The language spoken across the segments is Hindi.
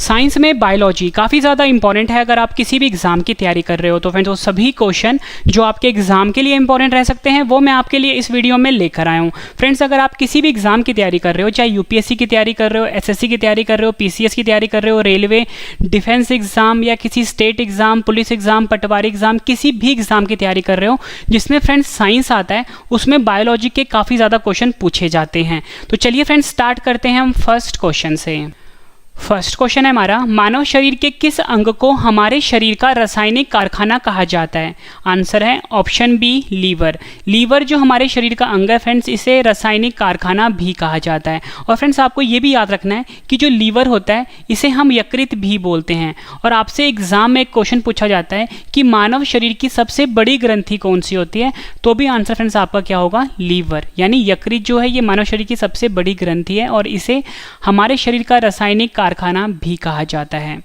साइंस में बायोलॉजी काफ़ी ज़्यादा इंपॉर्टेंट है अगर आप किसी भी एग्ज़ाम की तैयारी कर रहे हो। तो फ्रेंड्स वो सभी क्वेश्चन जो आपके एग्ज़ाम के लिए इंपॉर्टेंट रह सकते हैं वो मैं आपके लिए इस वीडियो में लेकर आया हूँ। फ्रेंड्स अगर आप किसी भी एग्ज़ाम की तैयारी कर रहे हो, चाहे यूपीएससी की तैयारी कर रहे हो, एसएससी की तैयारी कर रहे हो, पीसीएस की तैयारी कर रहे हो, रेलवे, डिफेंस एग्ज़ाम या किसी स्टेट एग्ज़ाम, पुलिस एग्ज़ाम, पटवारी एग्ज़ाम, किसी भी एग्ज़ाम की तैयारी कर रहे हो जिसमें फ्रेंड्स साइंस आता है, उसमें बायोलॉजी के काफ़ी ज़्यादा क्वेश्चन पूछे जाते हैं। तो चलिए फ्रेंड्स स्टार्ट करते हैं हम फर्स्ट क्वेश्चन से। फर्स्ट क्वेश्चन है हमारा, मानव शरीर के किस अंग को हमारे शरीर का रासायनिक कारखाना कहा जाता है? आंसर है ऑप्शन बी लीवर। लीवर जो हमारे शरीर का अंग है फ्रेंड्स, इसे रासायनिक कारखाना भी कहा जाता है। और फ्रेंड्स आपको ये भी याद रखना है कि जो लीवर होता है इसे हम यकृत भी बोलते हैं। और आपसे एग्जाम में एक क्वेश्चन पूछा जाता है कि मानव शरीर की सबसे बड़ी ग्रंथि कौन सी होती है, तो भी आंसर फ्रेंड्स आपका क्या होगा? लीवर। यानी यकृत जो है ये मानव शरीर की सबसे बड़ी ग्रंथि है और इसे हमारे शरीर का रासायनिक कारखाना भी कहा जाता है।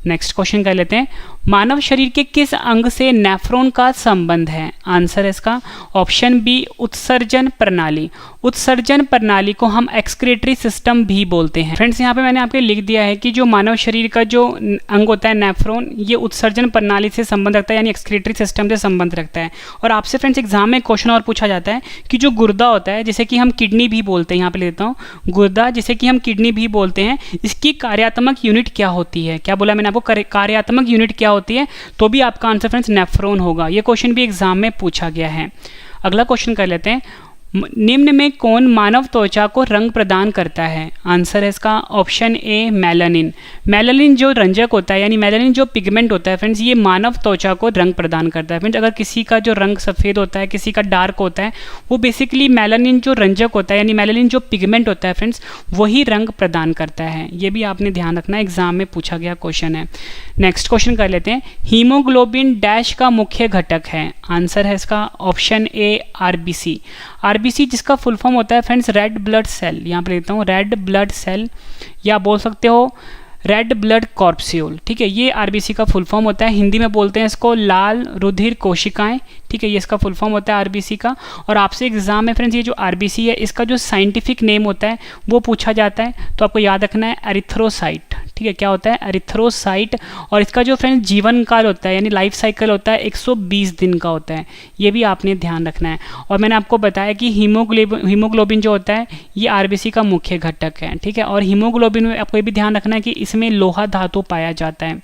नेक्स्ट क्वेश्चन कर लेते हैं, मानव शरीर के किस अंग से नेफ्रॉन का संबंध है? आंसर है इसका ऑप्शन बी उत्सर्जन प्रणाली। उत्सर्जन प्रणाली को हम एक्सक्रीटरी सिस्टम भी बोलते हैं। फ्रेंड्स यहाँ पे मैंने आपके लिख दिया है कि जो मानव शरीर का जो अंग होता है नेफ्रॉन, ये उत्सर्जन प्रणाली से संबंध रखता है, यानी एक्सक्रीटरी सिस्टम से संबंध रखता है। और आपसे फ्रेंड्स एग्जाम में क्वेश्चन और पूछा जाता है कि जो गुर्दा होता है, जिसे कि हम किडनी भी बोलते हैं, यहाँ पे लेता हूँ गुर्दा जिसे कि हम किडनी भी बोलते हैं, इसकी कार्यात्मक यूनिट क्या होती है? क्या बोला मैंने आपको? कार्यात्मक यूनिट क्या होती है? तो भी आपका आंसर फ्रेंड्स नेफ्रॉन होगा। ये क्वेश्चन भी एग्जाम में पूछा गया है। अगला क्वेश्चन कर लेते हैं, निम्न में कौन मानव त्वचा को रंग प्रदान करता है? आंसर है इसका ऑप्शन ए मेलानिन। मेलानिन जो रंजक होता है, यानी मेलानिन जो पिगमेंट होता है फ्रेंड्स, ये मानव त्वचा को रंग प्रदान करता है। फ्रेंड्स अगर किसी का जो रंग सफ़ेद होता है, किसी का डार्क होता है, वो बेसिकली मेलानिन जो रंजक होता है, यानी मेलानिन जो पिगमेंट होता है फ्रेंड्स, वही रंग प्रदान करता है। ये भी आपने ध्यान रखना है, एग्जाम में पूछा गया क्वेश्चन है। नेक्स्ट क्वेश्चन कर लेते हैं, हीमोग्लोबिन डैश का मुख्य घटक है? आंसर है इसका ऑप्शन ए आरबीसी। आरबीसी जिसका फुल फॉर्म होता है फ्रेंड्स रेड ब्लड सेल, यहाँ पे लेता हूँ रेड ब्लड सेल, या बोल सकते हो रेड ब्लड कॉर्पस्यूल। ठीक है, ये आरबीसी का फुल फॉर्म होता है। हिंदी में बोलते हैं इसको लाल रुधिर कोशिकाएं। ठीक है, ये इसका फुल फॉर्म होता है आरबीसी का। और आपसे एग्जाम में फ्रेंड्स ये जो आरबीसी है इसका जो साइंटिफिक नेम होता है वो पूछा जाता है, तो आपको याद रखना है एरिथ्रोसाइट। ठीक है, क्या होता है? एरिथ्रोसाइट। और इसका जो फ्रेंड्स जीवन काल होता है, यानी लाइफ साइकिल होता है, 120 दिन का होता है। ये भी आपने ध्यान रखना है। और मैंने आपको बताया कि हीमोग्लोबिन जो होता है ये आरबीसी का मुख्य घटक है। ठीक है, और हीमोग्लोबिन में आपको ये भी ध्यान रखना है कि इसमें लोहा धातु पाया जाता है।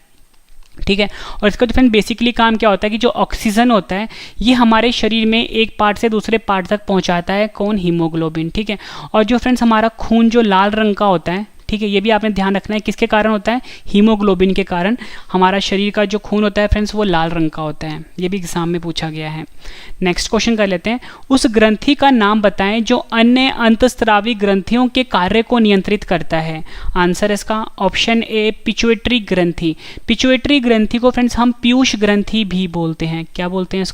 ठीक है, और इसका जो फ्रेंड बेसिकली काम क्या होता है कि जो ऑक्सीजन होता है ये हमारे शरीर में एक पार्ट से दूसरे पार्ट तक पहुंचाता है। कौन? हीमोग्लोबिन। ठीक है, और जो फ्रेंड्स हमारा खून जो लाल रंग का होता है, ठीक है, ये भी आपने ध्यान रखना है, किसके कारण होता है? हीमोग्लोबिन के कारण हमारा शरीर का जो खून होता है फ्रेंड्स वो लाल रंग का होता है। ये भी एग्जाम में पूछा गया है। नेक्स्ट क्वेश्चन कर लेते हैं, उस ग्रंथि का नाम बताएं जो अन्य अंतस्त्रावी ग्रंथियों के कार्य को नियंत्रित करता है? आंसर है इसका ऑप्शन ए पिट्यूटरी ग्रंथि। पिट्यूटरी ग्रंथि को फ्रेंड्स हम पीयूष ग्रंथि भी बोलते हैं। क्या बोलते हैं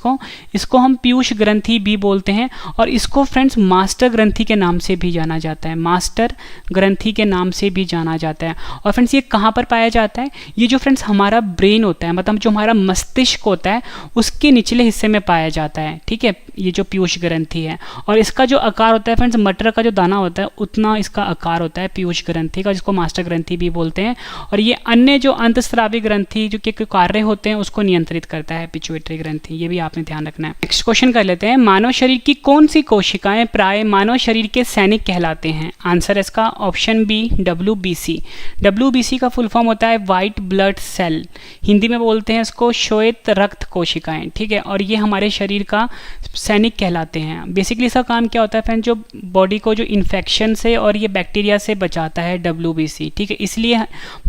इसको हम पीयूष ग्रंथि भी बोलते हैं। और इसको फ्रेंड्स मास्टर ग्रंथि के नाम से भी जाना जाता है। मास्टर ग्रंथि के नाम से भी जाना जाता है। और फ्रेंड्स ये कहाँ पर पाया जाता है? ये जो फ्रेंड्स हमारा ब्रेन होता है, मतलब जो हमारा मस्तिष्क होता है, उसके निचले हिस्से में पाया जाता है। ठीक है, ये जो पीयूष ग्रंथि है, और इसका जो आकार होता है फ्रेंड्स मटर का जो दाना होता है उतना इसका आकार होता है पीयूष ग्रंथि का, जिसको मास्टर ग्रंथि भी बोलते हैं। और ये अन्य जो अंतस्रावी ग्रंथि जो के कार्य होते हैं उसको नियंत्रित करता है पिट्यूटरी ग्रंथि। ये भी आपने ध्यान रखना है। नेक्स्ट क्वेश्चन कर लेते हैं, मानव शरीर की कौन सी कोशिकाएं प्राय मानव शरीर के सैनिक कहलाते हैं? आंसर है इसका ऑप्शन बी WBC। WBC का फुल फॉर्म होता है वाइट ब्लड सेल। हिंदी में बोलते हैं इसको श्वेत रक्त कोशिकाएं। ठीक है, और ये हमारे शरीर का सैनिक कहलाते हैं। बेसिकली इसका काम क्या होता है फ्रेंड? जो बॉडी को जो इन्फेक्शन से और ये बैक्टीरिया से बचाता है WBC। ठीक है, इसलिए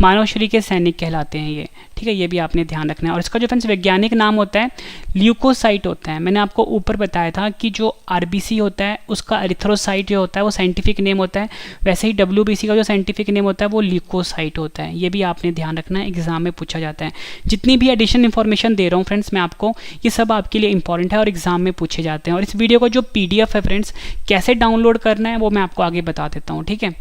मानव शरीर के सैनिक कहलाते हैं ये। ठीक है, ये भी आपने ध्यान रखना है। और इसका जो फ्रेंड्स वैज्ञानिक नाम होता है ल्यूकोसाइट होता है। मैंने आपको ऊपर बताया था कि जो आरबीसी होता है उसका एरिथ्रोसाइट जो होता है वो साइंटिफिक नेम होता है, वैसे ही WBC का जो साइंटिफिक नेम होता है वो ल्यूकोसाइट होता है। ये भी आपने ध्यान रखना है, एग्जाम में पूछा जाता है। जितनी भी एडिशनल इन्फॉर्मेशन दे रहा हूँ फ्रेंड्स मैं आपको, ये सब आपके लिए इंपॉर्टेंट है और एग्जाम में पूछे जाते हैं। और इस वीडियो का जो PDF है फ्रेंड्स कैसे डाउनलोड करना है वो मैं आपको आगे बता देता हूँ। ठीक है,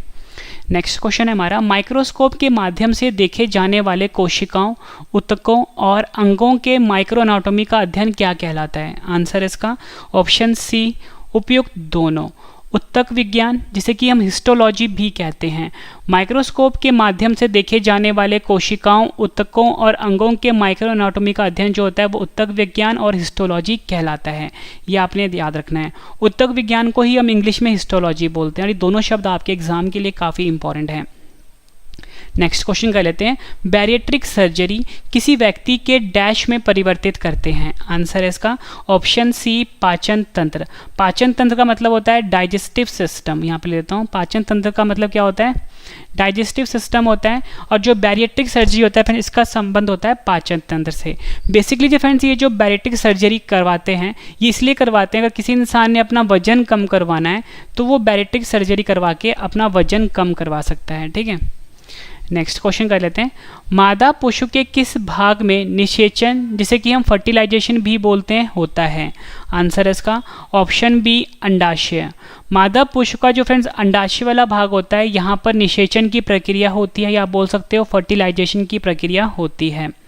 नेक्स्ट क्वेश्चन है हमारा, माइक्रोस्कोप के माध्यम से देखे जाने वाले कोशिकाओं, ऊतकों और अंगों के माइक्रो एनाटॉमी का अध्ययन क्या कहलाता है? आंसर इसका ऑप्शन सी उपयुक्त दोनों। उत्तक विज्ञान, जिसे कि हम हिस्टोलॉजी भी कहते हैं। माइक्रोस्कोप के माध्यम से देखे जाने वाले कोशिकाओं, उत्तकों और अंगों के माइक्रो एनाटॉमी का अध्ययन जो होता है वो उत्तक विज्ञान और हिस्टोलॉजी कहलाता है। ये आपने याद रखना है। उत्तक विज्ञान को ही हम इंग्लिश में हिस्टोलॉजी बोलते हैं, और ये दोनों शब्द आपके एग्जाम के लिए काफ़ी इंपॉर्टेंट हैं। नेक्स्ट क्वेश्चन कर लेते हैं, बैरिएट्रिक सर्जरी किसी व्यक्ति के डैश में परिवर्तित करते हैं। आंसर है इसका ऑप्शन सी, पाचन तंत्र। पाचन तंत्र का मतलब होता है डाइजेस्टिव सिस्टम। यहाँ पे लेता हूँ, पाचन तंत्र का मतलब क्या होता है, डाइजेस्टिव सिस्टम होता है। और जो बैरिएट्रिक सर्जरी होता है फ्रेंड्स, इसका संबंध होता है पाचन तंत्र से। बेसिकली जो फ्रेंड्स ये जो बैरिएट्रिक सर्जरी करवाते हैं, ये इसलिए करवाते हैं अगर किसी इंसान ने अपना वजन कम करवाना है तो वो बैरिएट्रिक सर्जरी करवा के अपना वजन कम करवा सकता है। ठीक है, नेक्स्ट क्वेश्चन कर लेते हैं, मादा पशु के किस भाग में निषेचन, जिसे कि हम फर्टिलाइजेशन भी बोलते हैं, होता है। आंसर है इसका ऑप्शन बी, अंडाशय। मादा पशु का जो फ्रेंड्स अंडाशय वाला भाग होता है, यहाँ पर निषेचन की प्रक्रिया होती है, या आप बोल सकते हो फर्टिलाइजेशन की प्रक्रिया होती है।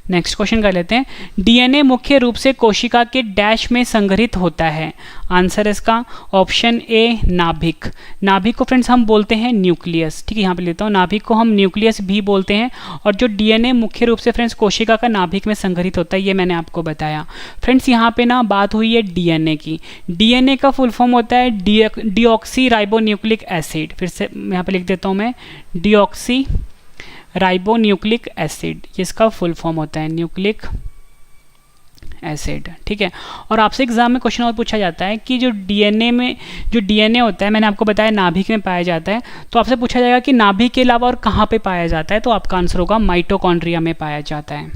नेक्स्ट क्वेश्चन कर लेते हैं, डीएनए मुख्य रूप से कोशिका के डैश में संग्रहित होता है। आंसर है इसका ऑप्शन ए, नाभिक। नाभिक को फ्रेंड्स हम बोलते हैं न्यूक्लियस। ठीक है, यहाँ पे लेता हूँ, नाभिक को हम न्यूक्लियस भी बोलते हैं। और जो डीएनए मुख्य रूप से फ्रेंड्स कोशिका का नाभिक में संग्रहित होता है, ये मैंने आपको बताया। फ्रेंड्स यहाँ पे ना बात हुई है डीएनए की। डीएनए का फुल फॉर्म होता है डीऑक्सी राइबोन्यूक्लिक एसिड। फिर से यहाँ पे लिख देता हूँ मैं, डीऑक्सी राइबोन्यूक्लिक एसिड, ये इसका फुल फॉर्म होता है, न्यूक्लिक एसिड। ठीक है, और आपसे एग्जाम में क्वेश्चन और पूछा जाता है कि जो डीएनए होता है, मैंने आपको बताया नाभिक में पाया जाता है, तो आपसे पूछा जाएगा कि नाभिक के अलावा और कहाँ पे पाया जाता है, तो आपका आंसर होगा माइटोकॉन्ड्रिया में पाया जाता है।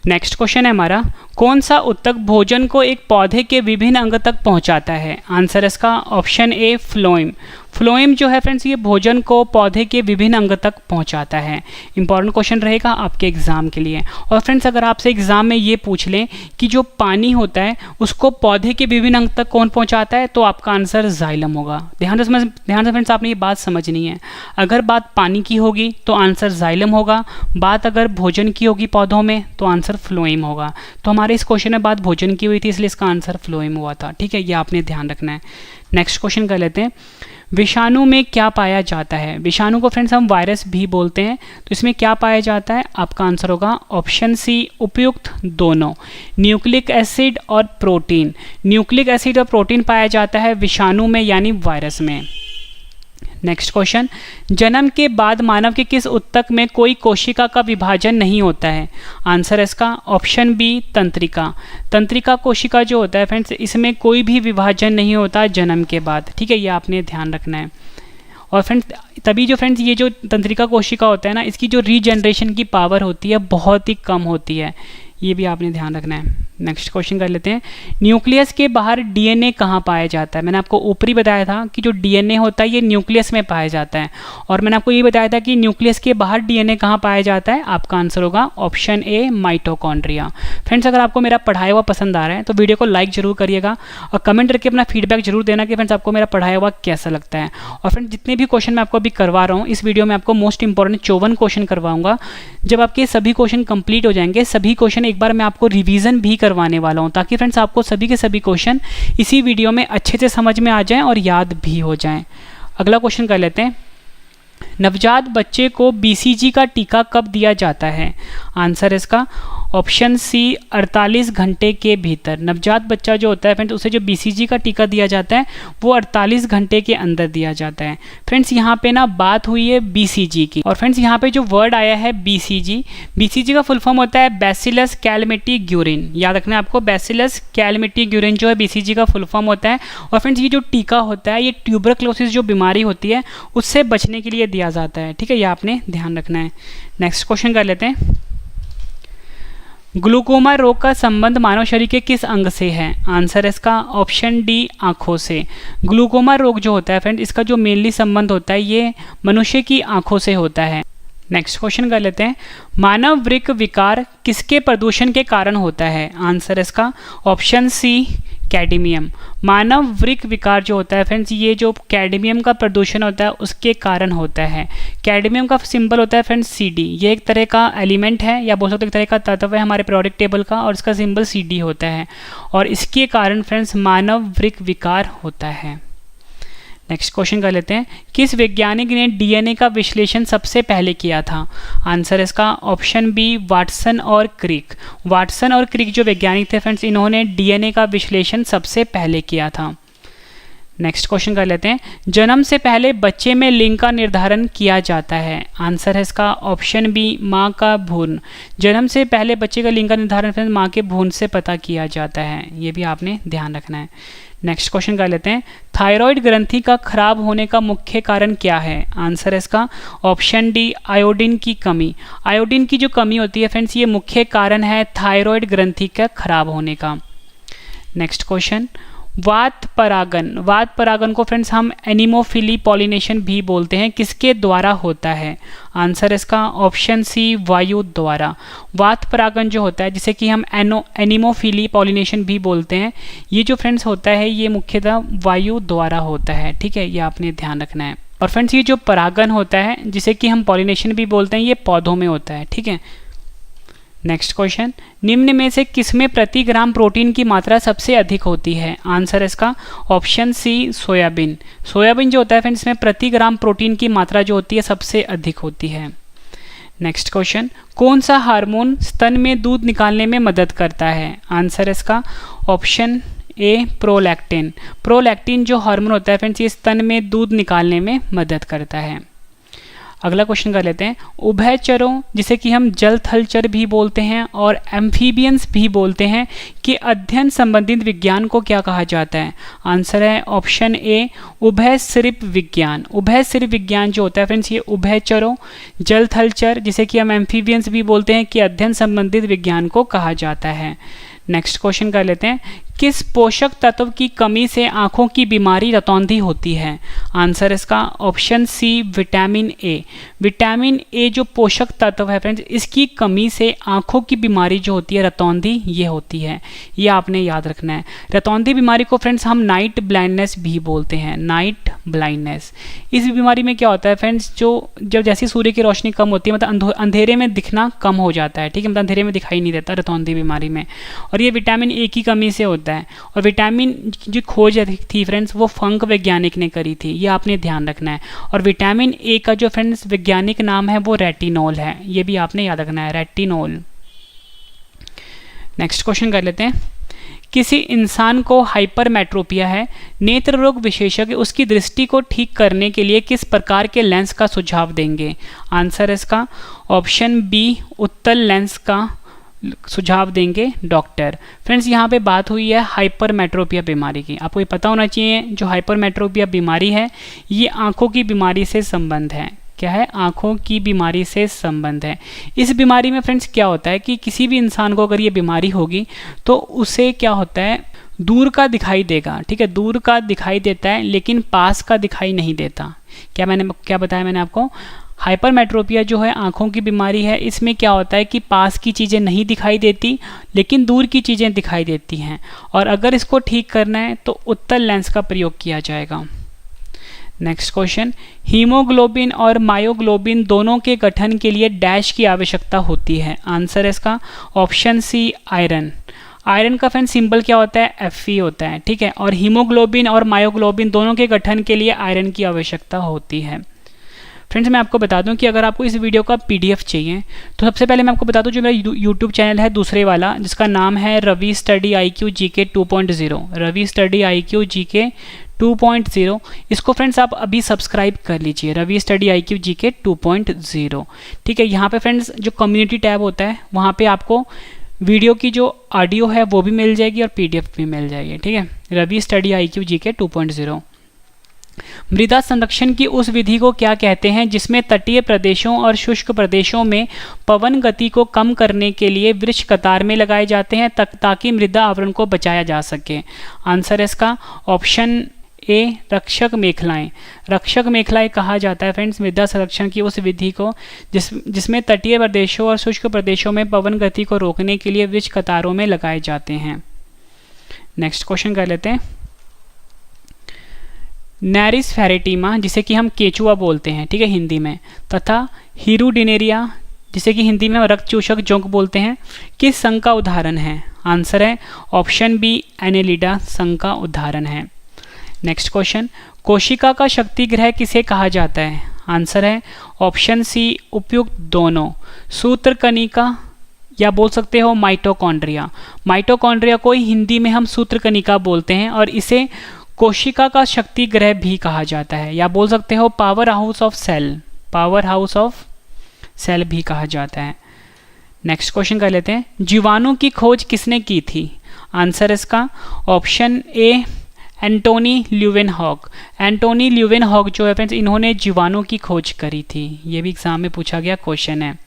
नेक्स्ट क्वेश्चन है हमारा, कौन सा उत्तक भोजन को एक पौधे के विभिन्न अंग तक पहुंचाता है। आंसर इसका ऑप्शन ए, फ्लोएम। फ्लोएम जो है फ्रेंड्स, ये भोजन को पौधे के विभिन्न अंग तक पहुंचाता है। इंपॉर्टेंट क्वेश्चन रहेगा आपके एग्जाम के लिए। और फ्रेंड्स अगर आपसे एग्जाम में ये पूछ लें कि जो पानी होता है उसको पौधे के विभिन्न अंग तक कौन पहुंचाता है, तो आपका आंसर जाइलम होगा। ध्यान से फ्रेंड्स आपने ये बात समझनी है। अगर बात पानी की होगी तो आंसर जाइलम होगा, बात अगर भोजन की होगी पौधों में तो आंसर फ्लोएम होगा। तो हमारे इस क्वेश्चन में बात भोजन की हुई थी, इसलिए इसका आंसर फ्लोएम हुआ था। ठीक है, ये आपने ध्यान रखना है। नेक्स्ट क्वेश्चन कर लेते हैं, विषाणु में क्या पाया जाता है। विषाणु को फ्रेंड्स हम वायरस भी बोलते हैं, तो इसमें क्या पाया जाता है, आपका आंसर होगा ऑप्शन सी, उपयुक्त दोनों, न्यूक्लिक एसिड और प्रोटीन। न्यूक्लिक एसिड और प्रोटीन पाया जाता है विषाणु में, यानी वायरस में। नेक्स्ट क्वेश्चन, जन्म के बाद मानव के किस उत्तक में कोई कोशिका का विभाजन नहीं होता है। आंसर है इसका ऑप्शन बी, तंत्रिका। तंत्रिका कोशिका जो होता है फ्रेंड्स, इसमें कोई भी विभाजन नहीं होता जन्म के बाद। ठीक है, ये आपने ध्यान रखना है। और फ्रेंड्स तभी जो फ्रेंड्स ये जो तंत्रिका कोशिका होता है ना, इसकी जो रीजनरेशन की पावर होती है बहुत ही कम होती है, ये भी आपने ध्यान रखना है। नेक्स्ट क्वेश्चन कर लेते हैं, न्यूक्लियस के बाहर डीएनए कहाँ पाया जाता है। मैंने आपको ऊपरी बताया था कि जो डीएनए होता है ये न्यूक्लियस में पाया जाता है, और मैंने आपको ये बताया था कि न्यूक्लियस के बाहर डीएनए कहाँ पाया जाता है। आपका आंसर होगा ऑप्शन ए, माइटोकॉन्ड्रिया। फ्रेंड्स अगर आपको मेरा पढ़ाया हुआ पसंद आ रहा है तो वीडियो को लाइक जरूर करिएगा, और कमेंट करके अपना फीडबैक जरूर देना कि फ्रेंड्स आपको मेरा पढ़ाया हुआ कैसा लगता है। और फ्रेंड्स जितने भी क्वेश्चन मैं आपको अभी करवा रहा हूँ, इस वीडियो में आपको मोस्ट इंपॉर्टेंट 54 क्वेश्चन करवाऊंगा। जब आपके सभी क्वेश्चन कंप्लीट हो जाएंगे, सभी क्वेश्चन एक बार मैं आपको रिवीजन भी करवाने वाला हूँ, ताकि फ्रेंड्स आपको सभी के सभी क्वेश्चन इसी वीडियो में अच्छे से समझ में आ जाएं और याद भी हो जाएं। अगला क्वेश्चन कर लेते हैं, नवजात बच्चे को बीसीजी का टीका कब दिया जाता है। आंसर इसका ऑप्शन सी, 48 घंटे के भीतर। नवजात बच्चा जो होता है फ्रेंड्स, उसे जो बीसीजी का टीका दिया जाता है वो 48 घंटे के अंदर दिया जाता है। फ्रेंड्स यहाँ पे ना बात हुई है बीसीजी की, और फ्रेंड्स यहाँ पे जो वर्ड आया है बीसीजी, बीसीजी का फुल फॉर्म होता है बैसिलस कैलमेटी-ग्यूरिन। याद रखना है आपको, बैसिलस कैलमेटी-ग्यूरिन जो है बीसीजी का फुल फॉर्म होता है। और फ्रेंड्स ये जो टीका होता है, ये ट्यूबरक्लोसिस जो बीमारी होती है उससे बचने के लिए दिया जाता है। ठीक है, ये आपने ध्यान रखना है। नेक्स्ट क्वेश्चन कर लेते हैं, ग्लूकोमा रोग का संबंध मानव शरीर के किस अंग से है। आंसर इसका ऑप्शन डी, आंखों से। ग्लूकोमा रोग जो होता है फ्रेंड, इसका जो मेनली संबंध होता है ये मनुष्य की आंखों से होता है। नेक्स्ट क्वेश्चन कर लेते हैं, मानव वृक्क विकार किसके प्रदूषण के कारण होता है। आंसर इसका ऑप्शन सी, कैडमियम। मानव वृक्क विकार जो होता है फ्रेंड्स, ये जो कैडमियम का प्रदूषण होता है उसके कारण होता है। कैडमियम का सिंबल होता है फ्रेंड्स Cd। ये एक तरह का एलिमेंट है या बोल सकते एक तरह का तत्व है हमारे पीरियोडिक टेबल का, और इसका सिंबल Cd होता है, और इसके कारण फ्रेंड्स मानव वृक्क विकार होता है। नेक्स्ट क्वेश्चन कर लेते हैं, किस वैज्ञानिक ने डीएनए का विश्लेषण सबसे पहले किया था? आंसर इसका ऑप्शन बी वाटसन और क्रिक। वाटसन और क्रिक जो वैज्ञानिक थे फ्रेंड्स, इन्होंने डीएनए का विश्लेषण सबसे पहले किया था। नेक्स्ट क्वेश्चन कर लेते हैं, जन्म से पहले बच्चे में लिंग का निर्धारण किया जाता है? आंसर है इसका ऑप्शन बी माँ का भ्रूण। जन्म से पहले बच्चे का लिंग का निर्धारण फ्रेंड्स माँ के भ्रूण से पता किया जाता है, ये भी आपने ध्यान रखना है। नेक्स्ट क्वेश्चन कर लेते हैं, थायराइड ग्रंथि का खराब होने का मुख्य कारण क्या है? आंसर है इसका ऑप्शन डी आयोडीन की कमी। आयोडीन की जो कमी होती है फ्रेंड्स, ये मुख्य कारण है थायराइड ग्रंथि का खराब होने का। नेक्स्ट क्वेश्चन, वात परागन। वात परागन को फ्रेंड्स हम एनिमोफिली पॉलिनेशन भी बोलते हैं, किसके द्वारा होता है? आंसर इसका ऑप्शन सी वायु द्वारा। वात परागन जो होता है जिसे कि हम एनिमोफिली पॉलिनेशन भी बोलते हैं, ये जो फ्रेंड्स होता है ये मुख्यतः वायु द्वारा होता है, ठीक है, ये आपने ध्यान रखना है। और फ्रेंड्स ये जो परागन होता है जिसे कि हम पॉलिनेशन भी बोलते हैं, ये पौधों में होता है, ठीक है। नेक्स्ट क्वेश्चन, निम्न में से किसमें प्रति ग्राम प्रोटीन की मात्रा सबसे अधिक होती है? आंसर इसका ऑप्शन सी सोयाबीन। सोयाबीन जो होता है फ्रेंड्स, इसमें प्रति ग्राम प्रोटीन की मात्रा जो होती है सबसे अधिक होती है। नेक्स्ट क्वेश्चन, कौन सा हार्मोन स्तन में दूध निकालने में मदद करता है? आंसर इसका ऑप्शन ए प्रोलैक्टिन। प्रोलैक्टिन जो हार्मोन होता है फ्रेंड्स, ये स्तन में दूध निकालने में मदद करता है। अगला क्वेश्चन कर लेते हैं, उभयचरों जिसे कि हम जल थल चर भी बोलते हैं और एम्फीबियंस भी बोलते हैं कि अध्ययन संबंधित विज्ञान को क्या कहा जाता है? आंसर है ऑप्शन ए उभयसरिप विज्ञान। उभयसरिप विज्ञान जो होता है फ्रेंड्स, ये उभयचरों जल थल चर जिसे कि हम एम्फीबियंस भी बोलते हैं कि अध्ययन संबंधित विज्ञान को कहा जाता है। नेक्स्ट क्वेश्चन कर लेते हैं, किस पोषक तत्व की कमी से आंखों की बीमारी रतौंधी होती है? आंसर इसका option C vitamin A. Vitamin A जो पोषक तत्व है फ्रेंड्स, इसकी कमी से आंखों की बीमारी जो होती है रतौंधी, ये होती है, ये आपने याद रखना है। रतौंधी बीमारी को फ्रेंड्स हम नाइट ब्लाइंडनेस भी बोलते हैं, नाइट ब्लाइंडनेस। इस बीमारी में क्या होता है फ्रेंड्स, जब जैसी सूर्य की रोशनी कम होती है, मतलब अंधेरे में दिखना कम हो जाता है, ठीक है, मतलब अंधेरे में दिखाई नहीं देता रतौंधी बीमारी में, और ये विटामिन ए की कमी से होता है। और विटामिन जो खोज थी फ्रेंड्स, वो फंक वैज्ञानिक ने करी थी, ये आपने ध्यान रखना है। और विटामिन ए का जो फ्रेंड्स वैज्ञानिक नाम है वो रेटिनोल है, ये भी आपने याद रखना है, रेटिनोल। नेक्स्ट क्वेश्चन कर लेते हैं, किसी इंसान को हाइपरमेट्रोपिया है, नेत्र रोग विशेषज्ञ उसकी दृष्टि को ठीक करने के लिए किस प्रकार के लेंस का सुझाव देंगे? आंसर इसका ऑप्शन बी उत्तल लेंस का सुझाव देंगे डॉक्टर। फ्रेंड्स यहाँ पे बात हुई है हाइपरमेट्रोपिया बीमारी की। आपको ये पता होना चाहिए जो हाइपरमेट्रोपिया बीमारी है ये आंखों की बीमारी से संबंध है। क्या है? आंखों की बीमारी से संबंध है। इस बीमारी में फ्रेंड्स क्या होता है कि किसी भी इंसान को अगर ये बीमारी होगी तो उसे क्या होता है, दूर का दिखाई देगा, ठीक है, दूर का दिखाई देता है लेकिन पास का दिखाई नहीं देता। क्या बताया मैंने आपको? हाइपरमेट्रोपिया जो है आंखों की बीमारी है, इसमें क्या होता है कि पास की चीज़ें नहीं दिखाई देती लेकिन दूर की चीज़ें दिखाई देती हैं, और अगर इसको ठीक करना है तो उत्तल लेंस का प्रयोग किया जाएगा। नेक्स्ट क्वेश्चन, हीमोग्लोबिन और मायोग्लोबिन दोनों के गठन के लिए डैश की आवश्यकता होती है? आंसर इसका ऑप्शन सी आयरन। आयरन का फ्रेंड सिंबल क्या होता है? Fe होता है, ठीक है, और हीमोग्लोबिन और मायोग्लोबिन दोनों के गठन के लिए आयरन की आवश्यकता होती है। फ्रेंड्स मैं आपको बता दूं कि अगर आपको इस वीडियो का PDF चाहिए तो सबसे पहले मैं आपको बता दूं जो मेरा YouTube चैनल है दूसरे वाला, जिसका नाम है Ravi study IQ GK 2.0, Ravi study IQ GK 2.0। इसको फ्रेंड्स आप अभी सब्सक्राइब कर लीजिए, रवि स्टडी IQ GK 2.0, ठीक है। यहाँ पे फ्रेंड्स जो कम्युनिटी टैब होता है वहाँ पे आपको वीडियो की जो ऑडियो है वो भी मिल जाएगी और PDF भी मिल जाएगी, ठीक है। Ravi study IQ GK 2.0। मृदा संरक्षण की उस विधि को क्या कहते हैं जिसमें तटीय प्रदेशों और शुष्क प्रदेशों में पवन गति को कम करने के लिए वृक्ष कतार में लगाए जाते हैं ताकि मृदा आवरण को बचाया जा सके? आंसर इसका ऑप्शन ए रक्षक मेखलाएं। रक्षक मेखलाएं कहा जाता है फ्रेंड्स मृदा संरक्षण की उस विधि को जिसमें तटीय प्रदेशों और शुष्क प्रदेशों में पवन गति को रोकने के लिए वृक्ष कतारों में लगाए जाते हैं। नेक्स्ट क्वेश्चन कर लेते हैं। नैरिस फेरेटिमा जिसे कि हम केचुआ बोलते हैं, ठीक है, हिंदी में, तथा हीरुडिनेरिया जिसे कि हिंदी में रक्त चूषक जोंक बोलते हैं, किस संघ का उदाहरण है? आंसर है ऑप्शन बी एनेलिडा संघ का उदाहरण है। नेक्स्ट क्वेश्चन, कोशिका का शक्ति ग्रह किसे कहा जाता है? आंसर है ऑप्शन सी उपयुक्त दोनों, सूत्रकनिका या बोल सकते हो माइटोकॉन्ड्रिया। माइटोकॉन्ड्रिया को हिंदी में हम सूत्रकनिका बोलते हैं और इसे कोशिका का शक्ति ग्रह भी कहा जाता है, या बोल सकते हो power house of cell, power house of cell भी कहा जाता है। नेक्स्ट क्वेश्चन कर लेते हैं, जीवाणु की खोज किसने की थी? आंसर इसका option A Antonie Leeuwenhoek. Antonie Leeuwenhoek जो है फ्रेंड्स, इन्होंने जीवाणु की खोज करी थी। ये भी एग्जाम में पूछा गया क्वेश्चन है।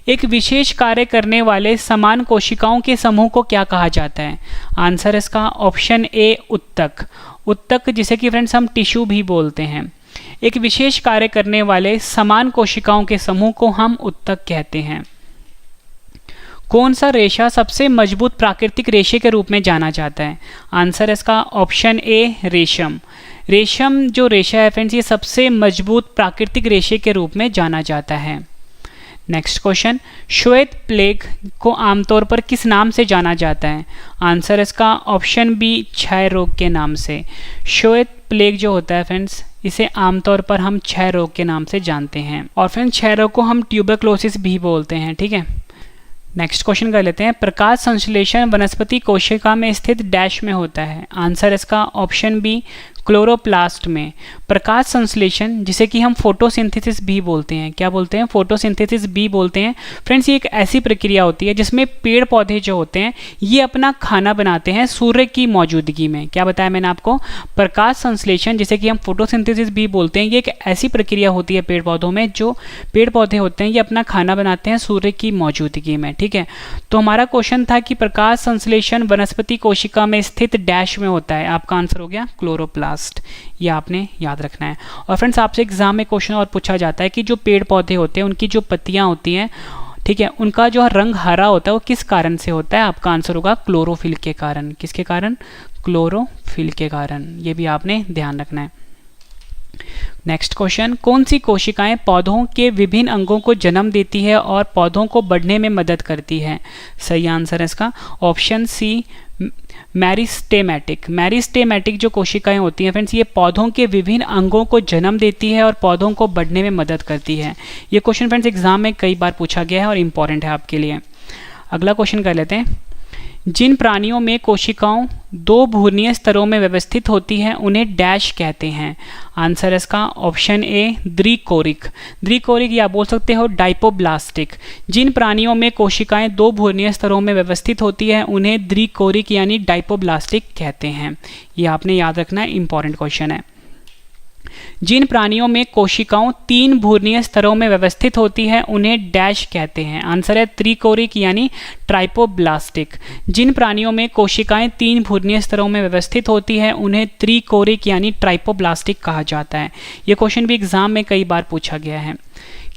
एक विशेष कार्य करने वाले समान कोशिकाओं के समूह को क्या कहा जाता है? आंसर इसका ऑप्शन ए उत्तक। उत्तक जिसे कि फ्रेंड्स हम टिश्यू भी बोलते हैं। एक विशेष कार्य करने वाले समान कोशिकाओं के समूह को हम उत्तक कहते हैं। कौन सा रेशा सबसे मजबूत प्राकृतिक रेशे के रूप में जाना जाता है? आंसर इसका ऑप्शन ए रेशम। रेशम जो रेशा है फ्रेंड्स, ये सबसे मजबूत प्राकृतिक रेशे के रूप में जाना जाता है। नेक्स्ट क्वेश्चन, श्वेत प्लेग को आमतौर पर किस नाम से जाना जाता है? आंसर इसका ऑप्शन बी क्षय रोग के नाम से। श्वेत प्लेग जो होता है फ्रेंड्स, इसे आमतौर पर हम क्षय रोग के नाम से जानते हैं, और फ्रेंड्स क्षय रोग को हम ट्यूबरक्लोसिस भी बोलते हैं, ठीक है। नेक्स्ट क्वेश्चन कर लेते हैं, प्रकाश संश्लेषण वनस्पति कोशिका में स्थित डैश में होता है? आंसर इसका ऑप्शन बी क्लोरोप्लास्ट में। प्रकाश संश्लेषण जिसे कि हम फोटोसिंथेसिस भी बोलते हैं, क्या बोलते हैं? फोटोसिंथेसिस भी बोलते हैं। फ्रेंड्स ये एक ऐसी प्रक्रिया होती है जिसमें पेड़ पौधे जो होते हैं ये अपना खाना बनाते हैं सूर्य की मौजूदगी में। क्या बताया मैंने आपको? प्रकाश संश्लेषण जिसे कि हम फोटोसिंथेसिस भी बोलते हैं, ये एक ऐसी प्रक्रिया होती है पेड़ पौधों में, जो पेड़ पौधे होते हैं ये अपना खाना बनाते हैं सूर्य की मौजूदगी में, ठीक है। तो हमारा क्वेश्चन था कि प्रकाश संश्लेषण वनस्पति कोशिका में स्थित डैश में होता है। आपका आंसर हो गया क्लोरोप्लास्ट। ये आपने याद रखना है। और फ्रेंड्स आपसे एग्जाम में क्वेश्चन और पूछा जाता है कि जो पेड़ पौधे होते हैं उनकी जो पत्तियां होती हैं, ठीक है, उनका जो रंग हरा होता है वो किस कारण से होता है? आपका आंसर होगा क्लोरोफिल के कारण। किसके कारण? क्लोरोफिल के कारण। ये भी आपने ध्यान रखना है। नेक्स्ट क्वेश्चन, कौन सी कोशिकाएं पौधों के विभिन्न अंगों को जन्म देती है और पौधों को बढ़ने में मदद करती है? सही आंसर है इसका ऑप्शन सी मैरिस्टेमेटिक। मैरिस्टेमेटिक जो कोशिकाएं होती हैं फ्रेंड्स, ये पौधों के विभिन्न अंगों को जन्म देती है और पौधों को बढ़ने में मदद करती है। ये क्वेश्चन फ्रेंड्स एग्जाम में कई बार पूछा गया है और इंपॉर्टेंट है आपके लिए। अगला क्वेश्चन कर लेते हैं, जिन प्राणियों में कोशिकाओं दो भूर्णीय स्तरों में व्यवस्थित होती है उन्हें डैश कहते हैं? आंसर इसका ऑप्शन ए द्विकोरिक। द्विकोरिक या बोल सकते हो डाइपोब्लास्टिक। जिन प्राणियों में कोशिकाएं दो भूर्णीय स्तरों में व्यवस्थित होती है उन्हें द्विकोरिक यानी डाइपोब्लास्टिक कहते हैं। ये आपने याद रखना है, इंपॉर्टेंट क्वेश्चन है। जिन प्राणियों में कोशिकाओं तीन भूर्णीय स्तरों में व्यवस्थित होती है उन्हें डैश कहते हैं? आंसर है त्रिकोरिक यानी ट्राइपोब्लास्टिक। जिन प्राणियों में कोशिकाएं तीन भूर्णीय स्तरों में व्यवस्थित होती है उन्हें त्रिकोरिक यानी ट्राइपोब्लास्टिक कहा जाता है। यह क्वेश्चन भी एग्जाम में कई बार पूछा गया है।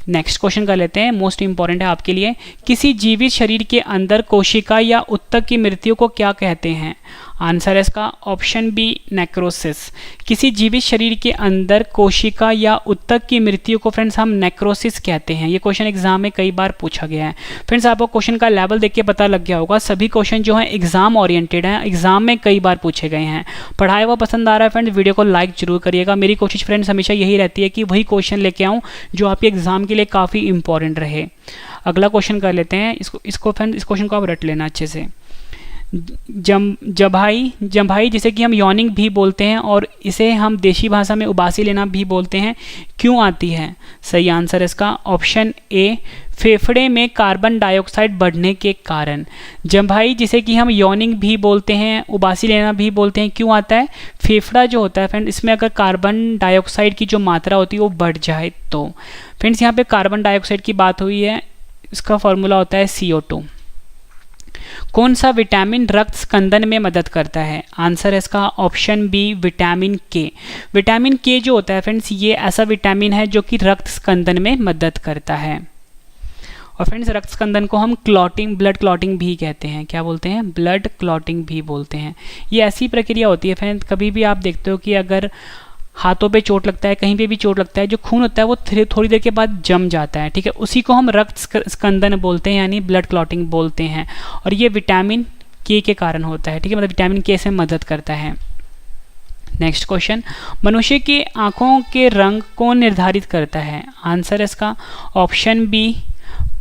नेक्स्ट क्वेश्चन कर लेते हैं, मोस्ट इंपॉर्टेंट है आपके लिए। किसी जीवित शरीर के अंदर कोशिका या उत्तक की मृत्यु को क्या कहते हैं? आंसर है इसका ऑप्शन बी नेक्रोसिस। किसी जीवित शरीर के अंदर कोशिका या उत्तक की मृत्यु को फ्रेंड्स हम नेक्रोसिस कहते हैं। ये क्वेश्चन एग्जाम में कई बार पूछा गया है। फ्रेंड्स आपको क्वेश्चन का लेवल देख के पता लग गया होगा, सभी क्वेश्चन जो हैं एग्जाम ओरिएंटेड हैं, एग्जाम में कई बार पूछे गए हैं। पढ़ाया हुआ पसंद आ रहा है फ्रेंड्स, वीडियो को लाइक जरूर करिएगा। मेरी कोशिश फ्रेंड्स हमेशा यही रहती है कि वही क्वेश्चन लेके आऊँ जो आपके एग्जाम के लिए काफ़ी इंपॉर्टेंट रहे। अगला क्वेश्चन कर लेते हैं, इसको फ्रेंड्स इस क्वेश्चन को आप रट लेना अच्छे से। जम्भाई जिसे कि हम यॉनिंग भी बोलते हैं और इसे हम देशी भाषा में उबासी लेना भी बोलते हैं, क्यों आती है? सही आंसर इसका ऑप्शन ए फेफड़े में कार्बन डाइऑक्साइड बढ़ने के कारण। जम्भाई जिसे कि हम यॉनिंग भी बोलते हैं, उबासी लेना भी बोलते हैं, क्यों आता है? फेफड़ा जो होता है फ्रेंड, इसमें अगर कार्बन डाइऑक्साइड की जो मात्रा होती है वो बढ़ जाए तो। फ्रेंड्स यहाँ पे कार्बन डाइऑक्साइड की बात हुई है, इसका फॉर्मूला होता है CO2। कौन सा विटामिन रक्त स्कंदन में मदद करता है? आंसर है इसका ऑप्शन बी विटामिन के। विटामिन के जो होता है फ्रेंड्स, ये ऐसा विटामिन है जो कि रक्त स्कंदन में मदद करता है। और फ्रेंड्स रक्त स्कंदन को हम क्लॉटिंग, ब्लड क्लॉटिंग भी कहते हैं। क्या बोलते हैं? ब्लड क्लॉटिंग भी बोलते हैं। ये ऐसी प्रक्रिया होती है फ्रेंड्स, कभी भी आप देखते हो कि अगर हाथों पे चोट लगता है, कहीं पे भी चोट लगता है, जो खून होता है वो थोड़ी देर के बाद जम जाता है, ठीक है, उसी को हम रक्त स्कंदन बोलते हैं, यानी ब्लड क्लॉटिंग बोलते हैं। और ये विटामिन के कारण होता है, ठीक है, मतलब विटामिन के से मदद करता है। नेक्स्ट क्वेश्चन, मनुष्य की आंखों के रंग कौन निर्धारित करता है? आंसर है इसका ऑप्शन बी,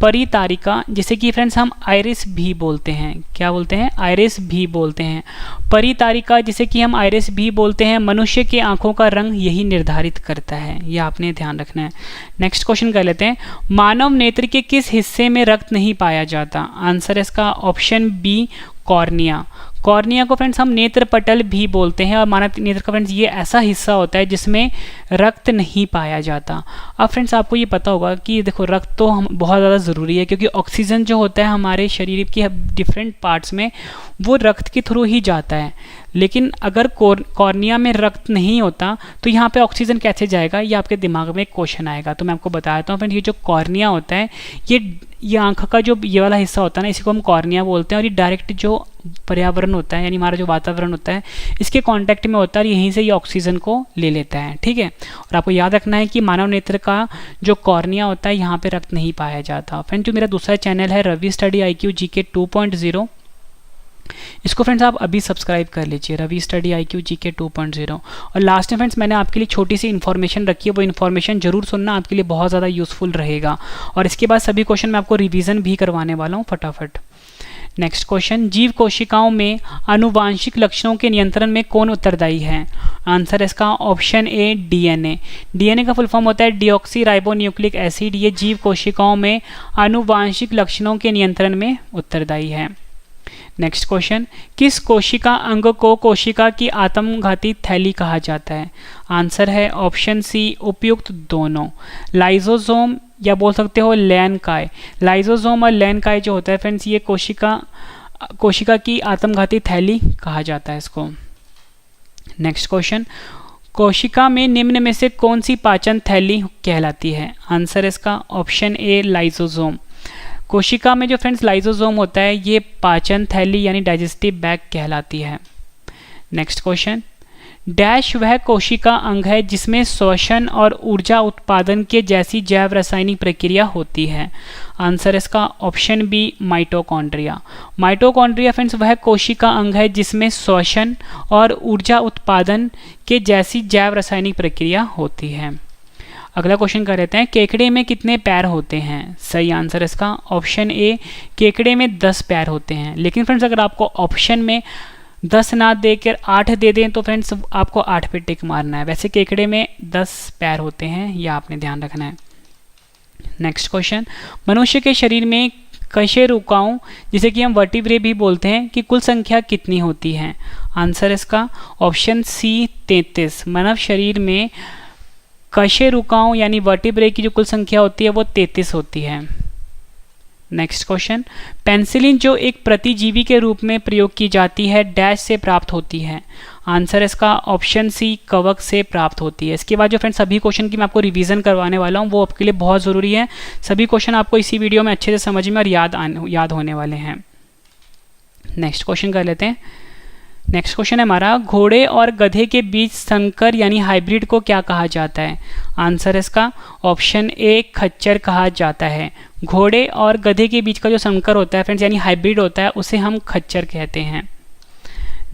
परितारिका, जिसे कि फ्रेंड्स हम आइरिस भी बोलते हैं। क्या बोलते हैं? आइरिस भी बोलते हैं। परितारिका, जिसे कि हम आइरिस भी बोलते हैं, मनुष्य के आंखों का रंग यही निर्धारित करता है, यह आपने ध्यान रखना है। नेक्स्ट क्वेश्चन कर लेते हैं, मानव नेत्र के किस हिस्से में रक्त नहीं पाया जाता? आंसर है इसका ऑप्शन बी, कॉर्निया। कॉर्निया को फ्रेंड्स हम नेत्र पटल भी बोलते हैं, और मानव नेत्र का फ्रेंड्स ये ऐसा हिस्सा होता है जिसमें रक्त नहीं पाया जाता। अब फ्रेंड्स आपको ये पता होगा कि देखो रक्त तो हम बहुत ज़्यादा ज़रूरी है, क्योंकि ऑक्सीजन जो होता है हमारे शरीर के डिफरेंट पार्ट्स में वो रक्त के थ्रू ही जाता है। लेकिन अगर कॉर्निया में रक्त नहीं होता तो यहाँ पे ऑक्सीजन कैसे जाएगा, ये आपके दिमाग में एक क्वेश्चन आएगा। तो मैं आपको बता देता हूँ फ्रेंड्स, ये जो कॉर्निया होता है, ये आंख का जो ये वाला हिस्सा होता है ना, इसी को हम कॉर्निया बोलते हैं। और ये डायरेक्ट जो पर्यावरण होता है, यानी हमारा जो वातावरण होता है, इसके कांटेक्ट में होता है, और यहीं से ये ऑक्सीजन को ले लेता है, ठीक है। और आपको याद रखना है कि मानव नेत्र का जो कॉर्निया होता है, यहाँ पे रक्त नहीं पाया जाता। फ्रेंड्स जो मेरा दूसरा चैनल है रवि स्टडी IQ GK 2.0, इसको फ्रेंड्स आप अभी सब्सक्राइब कर लीजिए, रवि स्टडी IQ GK 2.0। और लास्ट में फ्रेंड्स मैंने आपके लिए छोटी सी इन्फॉर्मेशन रखी है, वो इन्फॉर्मेशन जरूर सुनना, आपके लिए बहुत ज़्यादा यूजफुल रहेगा। और इसके बाद सभी क्वेश्चन मैं आपको रिवीजन भी करवाने वाला हूँ फटाफट। नेक्स्ट क्वेश्चन, जीव कोशिकाओं में आनुवांशिक लक्षणों के नियंत्रण में कौन उत्तरदायी है? आंसर है इसका ऑप्शन ए, DNA। DNA का फुल फॉर्म होता है डीऑक्सी राइबोन्यूक्लिक एसिड। ये जीव कोशिकाओं में आनुवांशिक लक्षणों के नियंत्रण में उत्तरदायी है। नेक्स्ट क्वेश्चन, किस कोशिका अंग को कोशिका की आत्मघाती थैली कहा जाता है? आंसर है ऑप्शन सी, उपयुक्त दोनों, लाइजोसोम या बोल सकते हो लैनकाय। लाइजोसोम और लैनकाय जो होता है फ्रेंड्स, ये कोशिका की आत्मघाती थैली कहा जाता है इसको। नेक्स्ट क्वेश्चन, कोशिका में निम्न में से कौन सी पाचन थैली कहलाती है? आंसर इसका ऑप्शन ए, लाइजोसोम। कोशिका में जो फ्रेंड्स लाइजोसोम होता है, ये पाचन थैली यानी डाइजेस्टिव बैग कहलाती है। नेक्स्ट क्वेश्चन, डैश वह कोशिका अंग है जिसमें श्वसन और ऊर्जा उत्पादन के जैसी जैव रासायनिक प्रक्रिया होती है? आंसर इसका option B, mitochondria. Mitochondria friends वह कोशिका अंग है जिसमें श्वसन और ऊर्जा उत्पादन के जैसी जैव रासायनिक प्रक्रिया होती है। अगला क्वेश्चन कर लेते हैं, केकड़े में कितने पैर होते हैं? सही आंसर इसका ऑप्शन ए, केकड़े में 10 पैर होते हैं। लेकिन फ्रेंड्स अगर आपको ऑप्शन में 10 ना देकर 8 दे दें तो फ्रेंड्स आपको 8 पे टिक मारना है। वैसे केकड़े में 10 पैर होते हैं, यह आपने ध्यान रखना है। नेक्स्ट क्वेश्चन, मनुष्य के शरीर में कशेरुकाओं, जिसे कि हम वर्टिब्रे भी बोलते हैं, की कुल संख्या कितनी होती है? आंसर इसका ऑप्शन सी, 33। मानव शरीर में कशेरुकाओं यानी वर्टिब्रे की जो कुल संख्या होती है वो 33 होती है। नेक्स्ट क्वेश्चन, पेनिसिलिन जो एक प्रतिजीवी के रूप में प्रयोग की जाती है डैश से प्राप्त होती है? आंसर इसका ऑप्शन सी, कवक से प्राप्त होती है। इसके बाद जो फ्रेंड्स सभी क्वेश्चन की मैं आपको रिवीजन करवाने वाला हूँ, वो आपके लिए बहुत ज़रूरी है। सभी क्वेश्चन आपको इसी वीडियो में अच्छे से समझ में और याद होने वाले हैं। नेक्स्ट क्वेश्चन कर लेते हैं। नेक्स्ट क्वेश्चन है हमारा, घोड़े और गधे के बीच संकर यानी हाइब्रिड को क्या कहा जाता है? आंसर इसका ऑप्शन ए, खच्चर कहा जाता है। घोड़े और गधे के बीच का जो संकर होता है फ्रेंड्स यानी हाइब्रिड होता है, उसे हम खच्चर कहते हैं।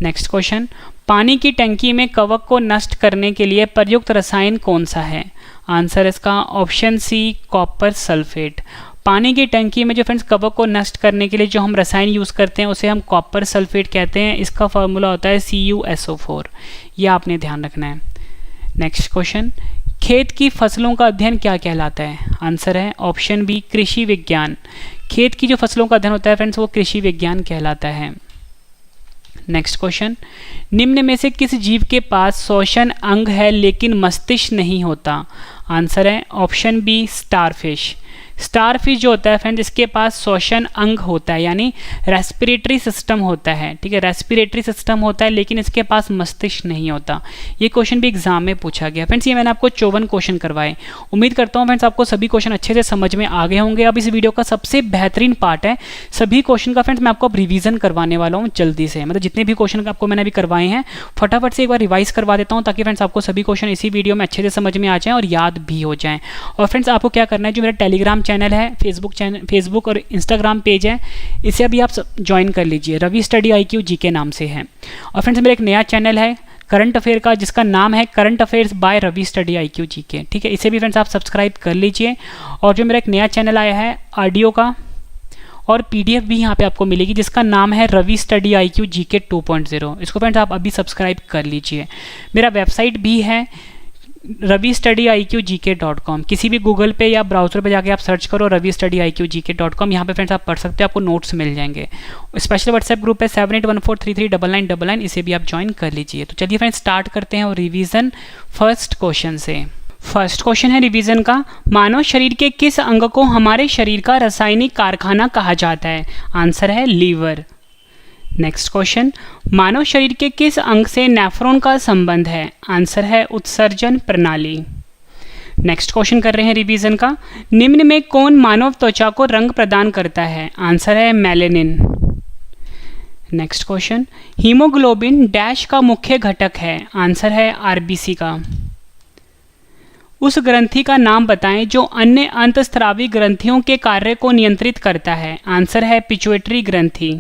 नेक्स्ट क्वेश्चन, पानी की टंकी में कवक को नष्ट करने के लिए प्रयुक्त रसायन कौन सा है? आंसर इसका ऑप्शन सी, कॉपर सल्फेट। पानी की टंकी में जो फ्रेंड्स कवक को नष्ट करने के लिए जो हम रसायन यूज़ करते हैं उसे हम कॉपर सल्फेट कहते हैं। इसका फॉर्मूला होता है CuSO4। यह आपने ध्यान रखना है। नेक्स्ट क्वेश्चन, खेत की फसलों का अध्ययन क्या कहलाता है? आंसर है ऑप्शन बी, कृषि विज्ञान। खेत की जो फसलों का अध्ययन होता है फ्रेंड्स वो कृषि विज्ञान कहलाता है। नेक्स्ट क्वेश्चन, निम्न में से किस जीव के पास श्वसन अंग है लेकिन मस्तिष्क नहीं होता? आंसर है ऑप्शन बी, स्टारफिश। स्टारफिश जो होता है फ्रेंड्स, इसके पास श्वसन अंग होता है, यानी रेस्पिरेटरी सिस्टम होता है, ठीक है, रेस्पिरेटरी सिस्टम होता है, लेकिन इसके पास मस्तिष्क नहीं होता। ये क्वेश्चन भी एग्जाम में पूछा गया फ्रेंड्स। ये मैंने आपको 54 क्वेश्चन करवाए। उम्मीद करता हूँ फ्रेंड्स आपको सभी क्वेश्चन अच्छे से समझ में आ गए होंगे। अब इस वीडियो का सबसे बेहतरीन पार्ट है सभी क्वेश्चन का फ्रेंड्स मैं आपको अब रिवीजन करवाने वाला हूँ जल्दी से, मतलब जितने भी क्वेश्चन आपको मैंने अभी करवाए हैं फटाफट से एक बार रिवाइज करवा देता हूँ, ताकि फ्रेंड्स आपको सभी क्वेश्चन इसी वीडियो में अच्छे से समझ में आ जाएं और याद भी हो जाएं। और फ्रेंड्स आपको क्या करना है, जो मेरा टेलीग्राम चैनल है, फेसबुक और इंस्टाग्राम पेज है, इसे अभी आप ज्वाइन कर लीजिए। रवि स्टडी IQ GK नाम से है। और फ्रेंड्स मेरा एक नया चैनल है करंट अफेयर का, जिसका नाम है current affairs by Ravi study IQ GK, ठीक है, इसे भी फ्रेंड्स आप सब्सक्राइब कर लीजिए। और जो मेरा एक नया चैनल आया है ऑडियो का और PDF भी यहाँ पे आपको मिलेगी, जिसका नाम है रवि स्टडी IQ GK 2.0, इसको फ्रेंड्स आप अभी सब्सक्राइब कर लीजिए। मेरा वेबसाइट भी है ravistudyIQGK.com, किसी भी गूगल पे या ब्राउजर पे जाके आप सर्च करो ravistudyIQGK.com, यहाँ पे फ्रेंड्स आप पढ़ सकते हो, आपको नोट्स मिल जाएंगे। स्पेशल व्हाट्सएप ग्रुप है 7814339999, इसे भी आप ज्वाइन कर लीजिए। तो चलिए फ्रेंड्स स्टार्ट करते हैं और रिवीजन फर्स्ट क्वेश्चन से। फर्स्ट क्वेश्चन है रिवीजन का, मानव शरीर के किस अंग को हमारे शरीर का रासायनिक कारखाना कहा जाता है? आंसर है लीवर। नेक्स्ट क्वेश्चन, मानव शरीर के किस अंग से नेफ्रॉन का संबंध है? आंसर है उत्सर्जन प्रणाली। नेक्स्ट क्वेश्चन कर रहे हैं रिवीजन का, निम्न में कौन मानव त्वचा को रंग प्रदान करता है? आंसर है melanin. Next question, haemoglobin dash का मुख्य घटक है? आंसर है RBC का। उस ग्रंथि का नाम बताएं जो अन्य अंतःस्रावी ग्रंथियों के कार्य को नियंत्रित करता है? आंसर है पिट्यूटरी ग्रंथि।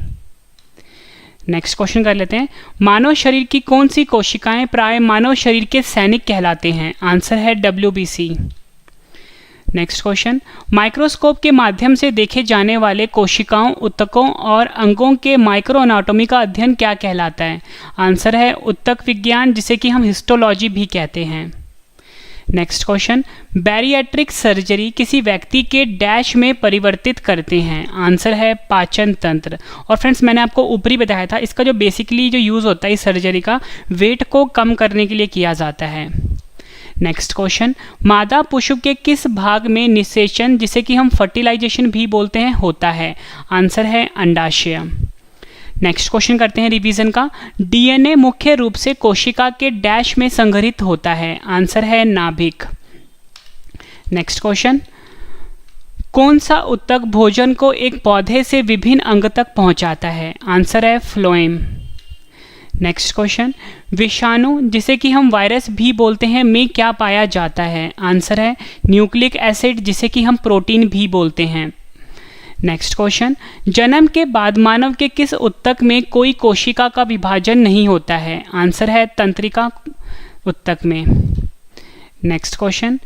नेक्स्ट क्वेश्चन कर लेते हैं, मानव शरीर की कौन सी कोशिकाएं प्राय मानव शरीर के सैनिक कहलाते हैं? आंसर है WBC। नेक्स्ट क्वेश्चन, माइक्रोस्कोप के माध्यम से देखे जाने वाले कोशिकाओं, ऊतकों और अंगों के माइक्रो एनाटॉमी का अध्ययन क्या कहलाता है? आंसर है ऊतक विज्ञान, जिसे कि हम हिस्टोलॉजी भी कहते हैं। नेक्स्ट क्वेश्चन, बैरिएट्रिक सर्जरी किसी व्यक्ति के डैश में परिवर्तित करते हैं? आंसर है पाचन तंत्र। और फ्रेंड्स मैंने आपको ऊपरी बताया था, इसका जो बेसिकली जो यूज़ होता है इस सर्जरी का, वेट को कम करने के लिए किया जाता है। नेक्स्ट क्वेश्चन, मादा पुष्प के किस भाग में निषेचन, जिसे कि हम फर्टिलाइजेशन भी बोलते हैं, होता है? आंसर है अंडाशय। नेक्स्ट क्वेश्चन करते हैं रिवीजन का, DNA मुख्य रूप से कोशिका के डैश में संग्रहित होता है? आंसर है नाभिक। नेक्स्ट क्वेश्चन, कौन सा ऊतक भोजन को एक पौधे से विभिन्न अंग तक पहुंचाता है? आंसर है फ्लोएम। नेक्स्ट क्वेश्चन, विषाणु, जिसे कि हम वायरस भी बोलते हैं, में क्या पाया जाता है? आंसर है न्यूक्लिक एसिड, जिसे कि हम प्रोटीन भी बोलते हैं। नेक्स्ट क्वेश्चन, जन्म के बाद मानव के किस ऊतक में कोई कोशिका का विभाजन नहीं होता है? आंसर है तंत्रिका ऊतक में। नेक्स्ट क्वेश्चन,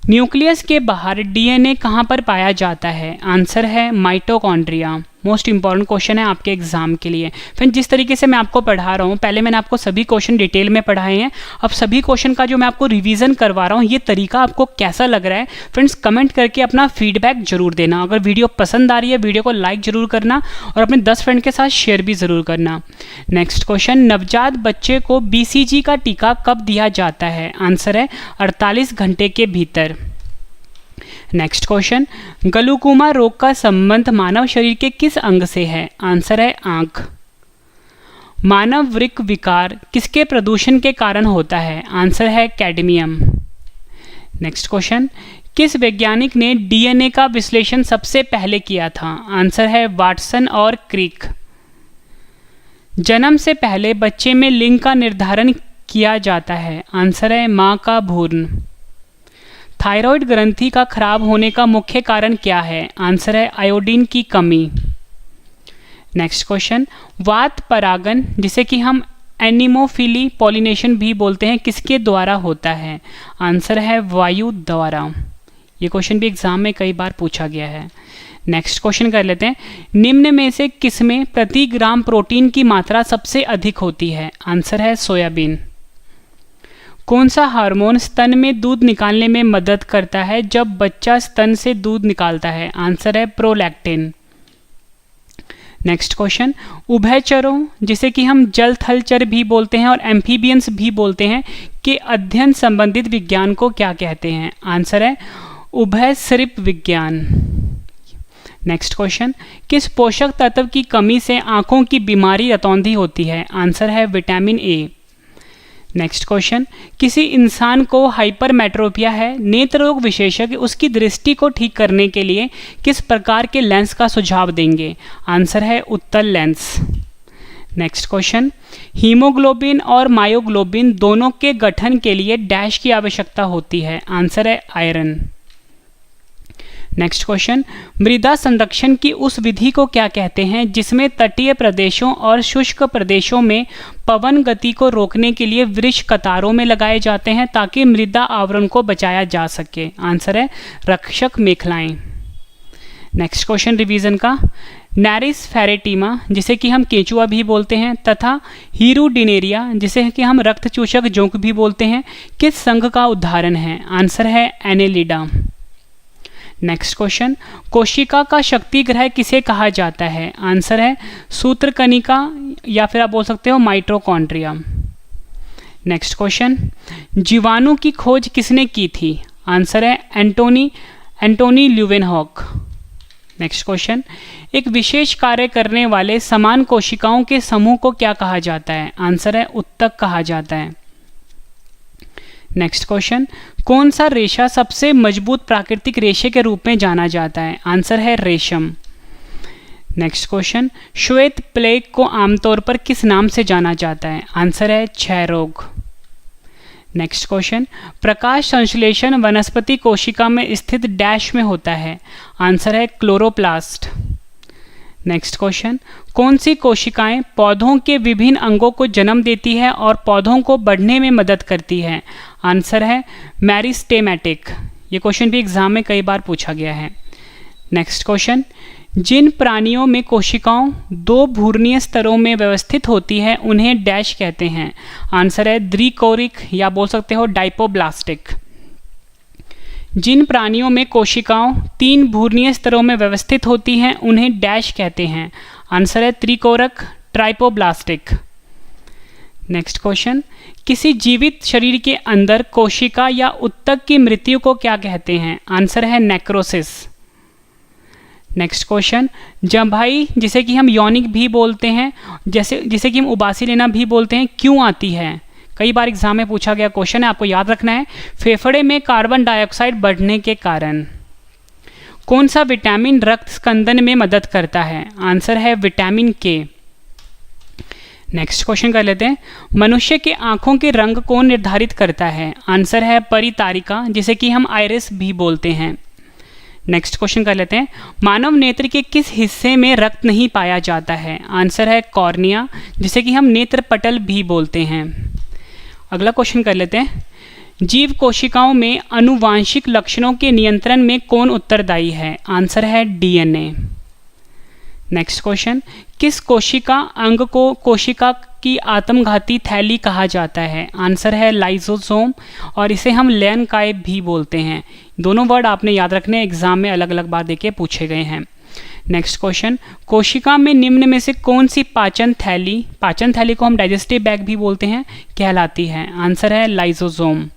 न्यूक्लियस के बाहर DNA कहाँ पर पाया जाता है? आंसर है माइटोकॉन्ड्रिया। मोस्ट इंपॉर्टेंट क्वेश्चन है आपके एग्जाम के लिए। फिर जिस तरीके से मैं आपको पढ़ा रहा हूँ, पहले मैंने आपको सभी क्वेश्चन डिटेल में पढ़ाए हैं, अब सभी क्वेश्चन का जो मैं आपको रिवीजन करवा रहा हूँ, ये तरीका आपको कैसा लग रहा है फ्रेंड्स कमेंट करके अपना फीडबैक जरूर देना। अगर वीडियो पसंद आ रही है वीडियो को लाइक जरूर करना और अपने 10 फ्रेंड के साथ शेयर भी ज़रूर करना। नेक्स्ट क्वेश्चन, नवजात बच्चे को BCG का टीका कब दिया जाता है? आंसर है 48 घंटे के भीतर। नेक्स्ट क्वेश्चन, ग्लूकोमा रोग का संबंध मानव शरीर के किस अंग से है? आंसर है आंख। मानव वृक्क विकार किसके प्रदूषण के कारण होता है? आंसर है कैडमियम। नेक्स्ट क्वेश्चन, किस वैज्ञानिक ने DNA का विश्लेषण सबसे पहले किया था? आंसर है वाटसन और क्रिक। जन्म से पहले बच्चे में लिंग का निर्धारण किया जाता है? आंसर है मां का भ्रूण। थायराइड ग्रंथि का खराब होने का मुख्य कारण क्या है? आंसर है आयोडीन की कमी। नेक्स्ट क्वेश्चन, वात परागन, जिसे कि हम एनिमोफिली पॉलिनेशन भी बोलते हैं, किसके द्वारा होता है? आंसर है वायु द्वारा। ये क्वेश्चन भी एग्जाम में कई बार पूछा गया है। नेक्स्ट क्वेश्चन कर लेते हैं, निम्न में से किसमें प्रति ग्राम प्रोटीन की मात्रा सबसे अधिक होती है? आंसर है सोयाबीन। कौन सा हार्मोन स्तन में दूध निकालने में मदद करता है जब बच्चा स्तन से दूध निकालता है? आंसर है प्रोलैक्टिन। नेक्स्ट क्वेश्चन, उभयचरों, जिसे कि हम जल थल चर भी बोलते हैं और एम्फीबियंस भी बोलते हैं, के अध्ययन संबंधित विज्ञान को क्या कहते हैं? आंसर है उभयसरिप विज्ञान। नेक्स्ट क्वेश्चन, किस पोषक तत्व की कमी से आंखों की बीमारी रतौंधी होती है? आंसर है विटामिन ए। नेक्स्ट क्वेश्चन, किसी इंसान को हाइपरमेट्रोपिया है, नेत्र रोग विशेषज्ञ उसकी दृष्टि को ठीक करने के लिए किस प्रकार के लेंस का सुझाव देंगे? आंसर है उत्तल लेंस। नेक्स्ट क्वेश्चन, हीमोग्लोबिन और मायोग्लोबिन दोनों के गठन के लिए डैश की आवश्यकता होती है? आंसर है आयरन। नेक्स्ट क्वेश्चन, मृदा संरक्षण की उस विधि को क्या कहते हैं जिसमें तटीय प्रदेशों और शुष्क प्रदेशों में पवन गति को रोकने के लिए वृक्ष कतारों में लगाए जाते हैं ताकि मृदा आवरण को बचाया जा सके? आंसर है रक्षक मेखलाएं। नेक्स्ट क्वेश्चन रिवीजन का, नैरिस फेरेटिमा जिसे कि हम केंचुआ भी बोलते हैं तथा हीरुडिनेरिया जिसे कि हम रक्तचूषक जोंक भी बोलते हैं, किस संघ का उदाहरण है? आंसर है एनेलिडा। नेक्स्ट क्वेश्चन, कोशिका का शक्ति ग्रह किसे कहा जाता है? आंसर है सूत्रकनिका या फिर आप बोल सकते हो माइटोकॉन्ड्रिया। नेक्स्ट क्वेश्चन, जीवाणु की खोज किसने की थी? आंसर है एंटोनी ल्यूवेनहॉक। नेक्स्ट क्वेश्चन, एक विशेष कार्य करने वाले समान कोशिकाओं के समूह को क्या कहा जाता है? आंसर है उत्तक कहा जाता है। नेक्स्ट क्वेश्चन, कौन सा रेशा सबसे मजबूत प्राकृतिक रेशे के रूप में जाना जाता है? आंसर है रेशम। नेक्स्ट क्वेश्चन, श्वेत प्लेग को आमतौर पर किस नाम से जाना जाता है? आंसर है क्षय रोग। नेक्स्ट क्वेश्चन, प्रकाश संश्लेषण वनस्पति कोशिका में स्थित डैश में होता है? आंसर है क्लोरोप्लास्ट। नेक्स्ट क्वेश्चन, कौन सी कोशिकाएं पौधों के विभिन्न अंगों को जन्म देती है और पौधों को बढ़ने में मदद करती है? आंसर है मेरिस्टेमेटिक। ये क्वेश्चन भी एग्जाम में कई बार पूछा गया है। नेक्स्ट क्वेश्चन, जिन प्राणियों में कोशिकाओं दो भूर्णीय स्तरों में व्यवस्थित होती है उन्हें डैश कहते हैं? आंसर है द्विकोरिक या बोल सकते हो डाइपोब्लास्टिक। जिन प्राणियों में कोशिकाओं तीन भूर्णीय स्तरों में व्यवस्थित होती हैं उन्हें डैश कहते हैं? आंसर है त्रिकोरक ट्राइपोब्लास्टिक। नेक्स्ट क्वेश्चन, किसी जीवित शरीर के अंदर कोशिका या उत्तक की मृत्यु को क्या कहते हैं? आंसर है नेक्रोसिस। नेक्स्ट क्वेश्चन, जम्भाई जिसे कि हम यौनिक भी बोलते हैं, जिसे कि हम उबासी लेना भी बोलते हैं, क्यों आती है? कई बार एग्जाम में पूछा गया क्वेश्चन है, आपको याद रखना है। फेफड़े में कार्बन डाइऑक्साइड बढ़ने के कारण। कौन सा विटामिन रक्त स्कंदन में मदद करता है? आंसर है विटामिन के। नेक्स्ट क्वेश्चन कर लेते हैं, मनुष्य के आंखों के रंग को निर्धारित करता है? आंसर है परितारिका जिसे कि हम आइरिस भी बोलते हैं। नेक्स्ट क्वेश्चन कर लेते हैं, मानव नेत्र के किस हिस्से में रक्त नहीं पाया जाता है? आंसर है कॉर्निया जिसे कि हम नेत्र पटल भी बोलते हैं। अगला क्वेश्चन कर लेते हैं, जीव कोशिकाओं में आनुवांशिक लक्षणों के नियंत्रण में कौन उत्तरदायी है? आंसर है डीएनए। नेक्स्ट क्वेश्चन, किस कोशिका अंग को कोशिका की आत्मघाती थैली कहा जाता है? आंसर है लाइसोसोम और इसे हम लैनकाय भी बोलते हैं। दोनों वर्ड आपने याद रखने, एग्जाम में अलग अलग बार देके पूछे गए हैं। नेक्स्ट क्वेश्चन, कोशिका में निम्न में से कौन सी पाचन थैली को हम डाइजेस्टिव बैग भी बोलते हैं, कहलाती है? आंसर है लाइसोसोम।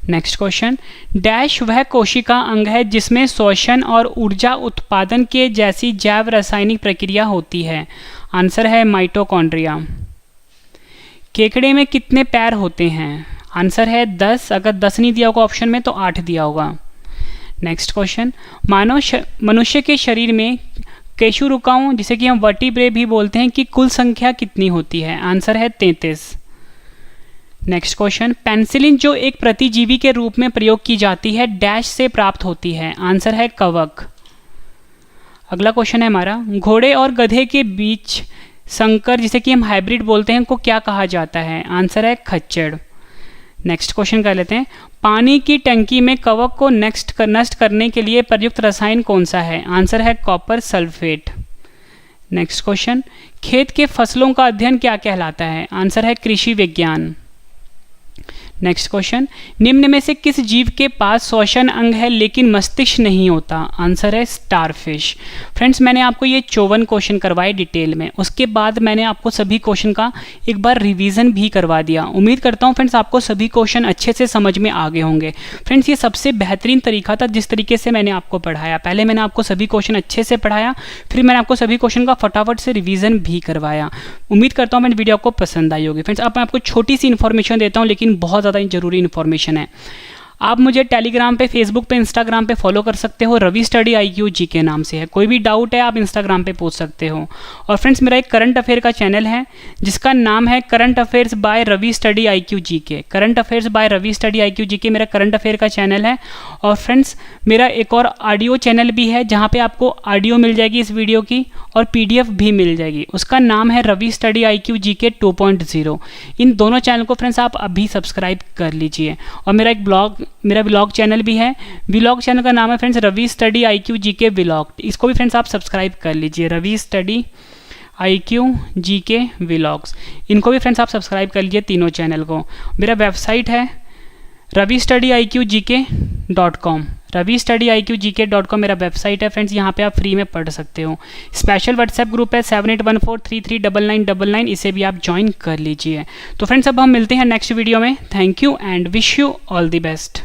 नेक्स्ट क्वेश्चन, डैश वह कोशिका अंग है जिसमें श्वसन और ऊर्जा उत्पादन के जैसी जैव रासायनिक प्रक्रिया होती है? आंसर है माइटोकॉन्ड्रिया। केकड़े में कितने पैर होते हैं? आंसर है 10। अगर 10 नहीं दिया होगा ऑप्शन में तो 8 दिया होगा। नेक्स्ट क्वेश्चन, मनुष्य के शरीर में केशुरुकाओं जिसे कि हम वर्टिब्रे भी बोलते हैं की कुल संख्या कितनी होती है? आंसर है 33। नेक्स्ट क्वेश्चन, पेनिसिलिन जो एक प्रतिजीवी के रूप में प्रयोग की जाती है डैश से प्राप्त होती है? आंसर है कवक। अगला क्वेश्चन है हमारा, घोड़े और गधे के बीच संकर जिसे कि हम हाइब्रिड बोलते हैं को क्या कहा जाता है? आंसर है खच्चड़। नेक्स्ट क्वेश्चन कर लेते हैं, पानी की टंकी में कवक को नष्ट करने के लिए प्रयुक्त रसायन कौन सा है? आंसर है कॉपर सल्फेट। नेक्स्ट क्वेश्चन, खेत के फसलों का अध्ययन क्या कहलाता है? आंसर है कृषि विज्ञान। नेक्स्ट क्वेश्चन, निम्न में से किस जीव के पास श्वसन अंग है लेकिन मस्तिष्क नहीं होता? आंसर है स्टारफिश। फ्रेंड्स, मैंने आपको ये 54 क्वेश्चन करवाए डिटेल में, उसके बाद मैंने आपको सभी क्वेश्चन का एक बार रिवीजन भी करवा दिया। उम्मीद करता हूँ फ्रेंड्स आपको सभी क्वेश्चन अच्छे से समझ में आ गए होंगे। फ्रेंड्स, ये सबसे बेहतरीन तरीका था जिस तरीके से मैंने आपको पढ़ाया। पहले मैंने आपको सभी क्वेश्चन अच्छे से पढ़ाया, फिर मैंने आपको सभी क्वेश्चन का फटाफट से रिवीजन भी करवाया। उम्मीद करता हूँ फ्रेंड्स वीडियो आपको पसंद आई होगी। फ्रेंड्स, अब मैं आपको छोटी सी इन्फॉर्मेशन देता हूँ, लेकिन बहुत ज़्यादा जरूरी इन्फॉर्मेशन है। आप मुझे टेलीग्राम पे, फेसबुक पे, इंस्टाग्राम पे फॉलो कर सकते हो। रवि स्टडी IQ जी के नाम से है। कोई भी डाउट है आप इंस्टाग्राम पे पूछ सकते हो। और फ्रेंड्स, मेरा एक करंट अफेयर का चैनल है जिसका नाम है current affairs by Ravi study IQ G K. Current affairs by Ravi study IQ G K मेरा करंट अफेयर का चैनल है। और फ्रेंड्स, मेरा एक और ऑडियो चैनल भी है जहाँ पे आपको ऑडियो मिल जाएगी इस वीडियो की और PDF भी मिल जाएगी। उसका नाम है रवि स्टडी IQ जी के 2.0। इन दोनों चैनल को फ्रेंड्स आप अभी सब्सक्राइब कर लीजिए। और मेरा व्लॉग चैनल भी है। व्लॉग चैनल का नाम है friends Ravi study IQ G के व्लॉग। इसको भी फ्रेंड्स आप सब्सक्राइब कर लीजिए, रवि स्टडी IQ जी के व्लॉग्स। इनको भी फ्रेंड्स आप सब्सक्राइब कर लीजिए तीनों चैनल को। मेरा वेबसाइट है ravistudyIQgk.com। ravistudyIQgk.com मेरा वेबसाइट है फ्रेंड्स, यहाँ पे आप फ्री में पढ़ सकते हो। स्पेशल व्हाट्सएप ग्रुप है 7814339999, इसे भी आप ज्वाइन कर लीजिए। तो फ्रेंड्स, अब हम मिलते हैं नेक्स्ट वीडियो में। Thank you and wish you all the best.